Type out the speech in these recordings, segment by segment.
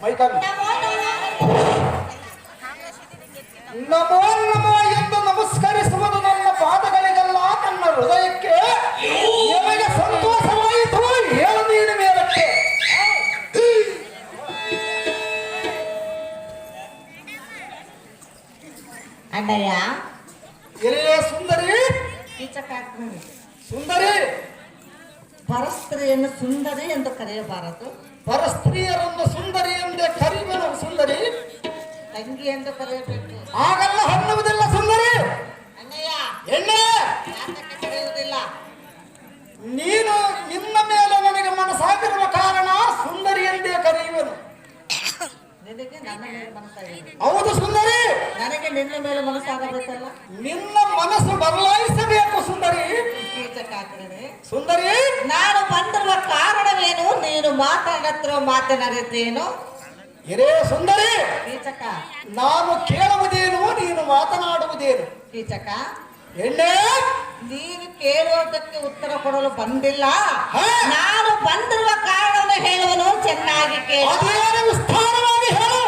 Michael ನಮೋ ನಮೋ ಎಂದು ನಮಸ್ಕರಿಸುವುದು ನನ್ನ ಪಾದಗಳಿಗೆಲ್ಲ ನನ್ನ ಹೃದಯಕ್ಕೆ ನಿಮಗೆ ಸಂತೋಷವಾಯಿತು ಹೇಳು ನೀನು ಮೇಲಕ್ಕೆ ಅಣ್ಣಯ್ಯ ಎಲೆಯ ಸುಂದರಿ ಸುಂದರಿ ಪರಸ್ತ್ರೀಯನ್ನು ಸುಂದರಿ ಎಂದು ಕರೆಯಬಾರದು. ಪರಸ್ತ್ರೀಯರನ್ನು ಸುಂದರಿ ಎಂದೇ ಕರೆಯುವ ಸುಂದರಿ ತಂಗಿ ಎಂದು ಕರೆಯಬೇಕು. ಆಗಲ್ಲ ಅನ್ನುವುದಿಲ್ಲ ಸುಂದರಿ. ಅಣ್ಣಯ್ಯ ಎಣ್ಣೆ ಯಾತಕ್ಕೆ ಕರೆಯುವುದಿಲ್ಲ? ನೀನು ನಿನ್ನ ಮೇಲೆ ನನಗೆ ಮನಸ್ಸಾಗಿರುವ ಕಾರಣ ಸುಂದರಿ ಎಂದೇ ಕರೆಯುವನು. ನಿನಗೆ ನನ್ನ ಮೇಲೆ ಮನಸ್ಸಾಗಿದೆ. ಹೌದು ಸುಂದರಿ. ನನಗೆ ನಿನ್ನ ಮೇಲೆ ಮನಸ್ಸಾಗಬೇಕಲ್ಲ. ನಿನ್ನ ಮನಸ್ಸು ಬದಲಾಯಿಸಬೇಕು ಸುಂದರಿ. ಸುಂದರಿ ನಾನು ಬಂದಿರುವ ಕಾರಣವೇನು? ನೀನು ಮಾತಾಡತ್ತಿರುವ ಮಾತನಾಡುತ್ತೇನು? ಹಿರೇ ಸುಂದರಿ ಕೀಚಕ, ನಾನು ಕೇಳುವುದೇನು ನೀನು ಮಾತನಾಡುವುದೇನು? ಕೀಚಕ, ಎಣ್ಣೆ ನೀನು ಕೇಳುವುದಕ್ಕೆ ಉತ್ತರ ಕೊಡಲು ಬಂದಿಲ್ಲ. ನಾನು ಬಂದಿರುವ ಕಾರಣವನ್ನು ಹೇಳುವನು. ಚೆನ್ನಾಗಿ ಕೇಳು. ಅದೇನು ವಿಸ್ತಾರವಾಗಿ ಹೇಳು.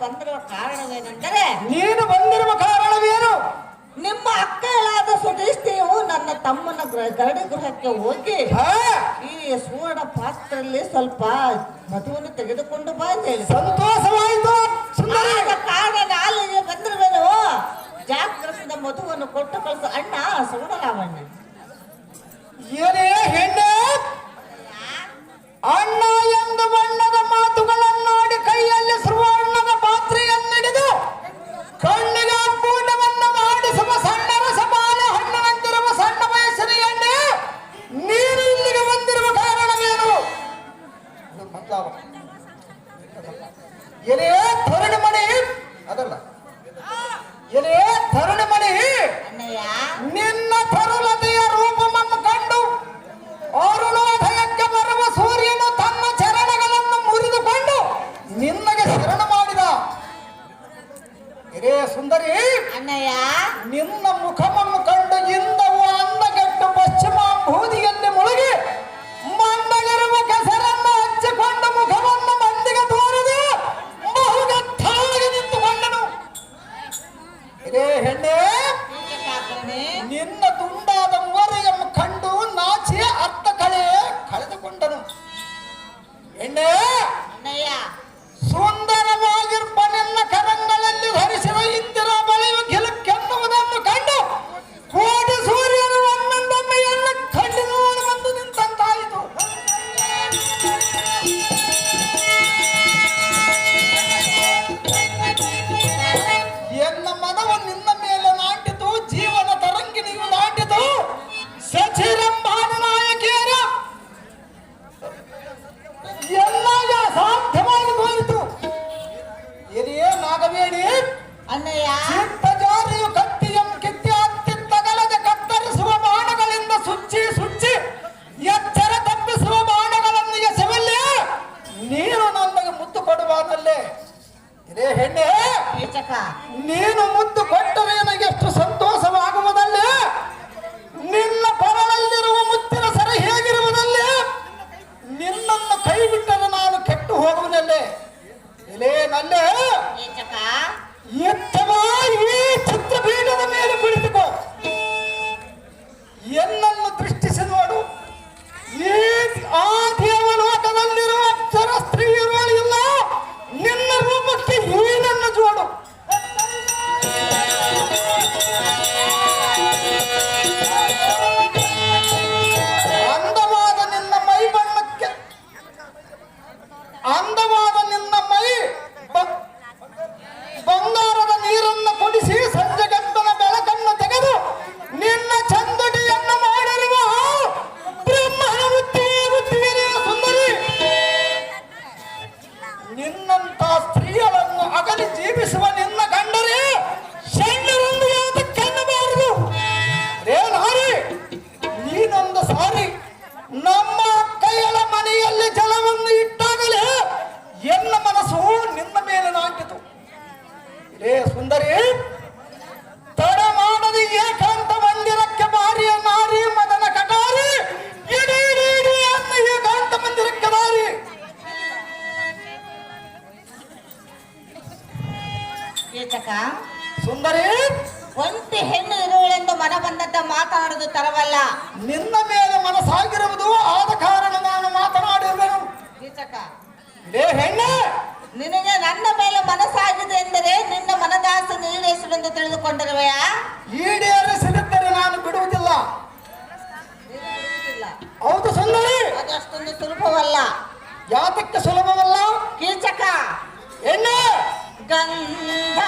ಬಂದಿರುವ ಕಾರಣವೇನೆಂದರೆ, ನೀನು ಬಂದಿರುವ ಕಾರಣವೇನು? ನಿಮ್ಮ ಅಕ್ಕಳಾದ ಸುಧಿಷ್ಠಿಯು ನನ್ನ ತಮ್ಮನ ಗರಡಿ ಗೃಹಕ್ಕೆ ಹೋಗಿ ಈ ಸುವರ್ಣ ಪಾತ್ರೆಯಲ್ಲಿ ಸ್ವಲ್ಪ ಮಧುವನ್ನು ತೆಗೆದುಕೊಂಡು ಬಾ ಅಂತ ಹೇಳಿ ಸಂತೋಷವಾಯಿತು. ಕಾರಣ ನಾಲಿಗೆ ಬಂದಿರುವೆನು. ಜಾಗ್ರತದ ಮಧುವನ್ನು ಕೊಟ್ಟು ಕಳಿಸು ಅಣ್ಣ ಸುವರ್ಣಲಾವಣ್ಣ. ಏನೇ ಹೆಣ್ಣೆ, ಅಣ್ಣ ಎಂದು ಬಣ್ಣದ ಮಾತುಗಳನ್ನಾಡಿ ಕೈಯಲ್ಲಿ ಸುವರ್ಣದ ಪಾತ್ರೆಯನ್ನಿಡಿದು ಕಣ್ಣಿಗೆ ಅಪ್ಪೂಟವನ್ನು ಮಾಡಿಸುವ ಸಣ್ಣ ರಸಪಾಲ ಹಣ್ಣುವಂತಿರುವ ಸಣ್ಣ ವಯಸ್ಸಿನ ಎಣ್ಣೆ, ನೀನು ಇಲ್ಲಿಗೆ ಬಂದಿರುವ ಕಾರಣವೇನು? ಎಲೆ ತರುಣ ಮಣಿ, ಅದಲ್ಲ ಎಲೆ ತರುಣ ಮಣಿ, ನಿನ್ನ ತರುಣತೆಯ ರೂಪವನ್ನು ಕಂಡು ಅರುಣೋದಯಕ್ಕೆ ಬರುವ ಸೂರ್ಯನು ತನ್ನ ಚರಣಗಳನ್ನು ಮುರಿದುಕೊಂಡು ನಿನ್ನಗೆ ಶರಣ ಮಾಡಿದ. ಹಿರೇ ಸುಂದರಿ ಅಣ್ಣಯ್ಯ, ನಿನ್ನ ಮುಖವನ್ನು ಕಂಡು ಇಂದವು ಅಂದಗೆಟ್ಟು ಪಶ್ಚಿಮ ಬೂದಿಯಲ್ಲಿ ಮುಳುಗಿ ಮಂದಗಿರುವ ಕೆಸರನ್ನು ಹಚ್ಚಿಕೊಂಡು ಮುಖವನ್ನು ಮಂದಿಗೆ ತೋರದೆ ಬಹುಗತ್ತಾಗಿ ನಿಂತುಕೊಂಡನು. ಹಿರೇ ಹೆಣ್ಣೆ, ನಿನ್ನ ತುಂಡಾದ ಮೊರೆಯನ್ನು ಕಂಡು ನಾಚಿ ಅರ್ಥ ಕಳೆದುಕೊಂಡನು. ಎಣ್ಣೆ, ಸುಂದರವಾಗಿರುವ ನಿನ್ನ ಕರಂಗಳಲ್ಲಿ ಧರಿಸಿದ ಇಂದಿರ ಬಳೆಯು ಗಿಲುಕೆನ್ನುವುದನ್ನು ಕಂಡು ಕೋಟಿ ಸೂರ್ಯನು ಒಮ್ಮೊಮ್ಮೆ ಎಲ್ಲ ಕಣ್ಣಿನೋಡು ಬಂದು ನಿಂತಾಯಿತು. ಎನ್ನ ಮನವು ನಿನ್ನ ಮೇಲೆ ನಾಟಿತು, ಜೀವನ ತರಂಗಿಣಿಯು ನಾಟಿತು. ಸಚಿರಂಭಾನ ನಾಯಕಿಯರ ಎಲ್ಲ ಶಣ್ಣರೊಂದಿಗೆ ಅದಕ್ಕೆ ಅನ್ನಬಾರದು. ರೇ ನಾರಿ, ನೀನೊಂದು ಸಾರಿ ನಮ್ಮ ಕೈಗಳ ಮನೆಯಲ್ಲಿ ಜಲವನ್ನು ಇಟ್ಟಾಗಲೇ ಎನ್ನ ಮನಸ್ಸು ನಿನ್ನ ಮೇಲೆ ನಾಟಿತು. ರೇ ಸುಂದರಿ, ತಡ ಮಾಡದೆ ಏಕಾಂತ ಮಂದಿರಕ್ಕೆ ಬಾರಿಯ ನಾರಿ ಮದನ ಕಟಾರಿ, ಇಡೀ ಇಡೀ ಇಡೀ ಅನ್ನ ಏಕಾಂತ ಮಂದಿರಕ್ಕೆ ಬಾರಿ. ಕೀಚಕ, ಸುಂದರಿ, ಒಂಟಿ ಹೆಣ್ಣು ಇರುವಳೆಂದು ಮನ ಬಂದಂತ ಮಾತನಾಡುವುದು ತರವಲ್ಲ. ನಿನ್ನ ಮೇಲೆ ಮನಸ್ಸಾಗಿರುವುದು ಆದ ಕಾರಣ ನಾನು ಮಾತನಾಡಿರುವೆನು. ಕೀಚಕ, ಲೇ ಹೆಣ್ಣೆ, ನಿನಗೆ ನನ್ನ ಮೇಲೆ ಮನಸ್ಸಾಗಿದೆ ಎಂದರೆ ನಿನ್ನ ಮನದಾಸೆ ಈಡೇರಿಸುವೆಂದು ತಿಳಿದುಕೊಂಡಿರುವೆಯಾ? ಈಡೇರಿಸದಿದ್ದರೆ ನಾನು ಬಿಡುವುದಿಲ್ಲ. ಹೌದು ಸುಂದರಿ, ಅದಷ್ಟೊಂದು ಸುಲಭವಲ್ಲ. ಯಾತಕ್ಕೆ ಸುಲಭವಲ್ಲ? ಕೀಚಕ, ಹೆಣ್ಣೆ, ಗಂಧ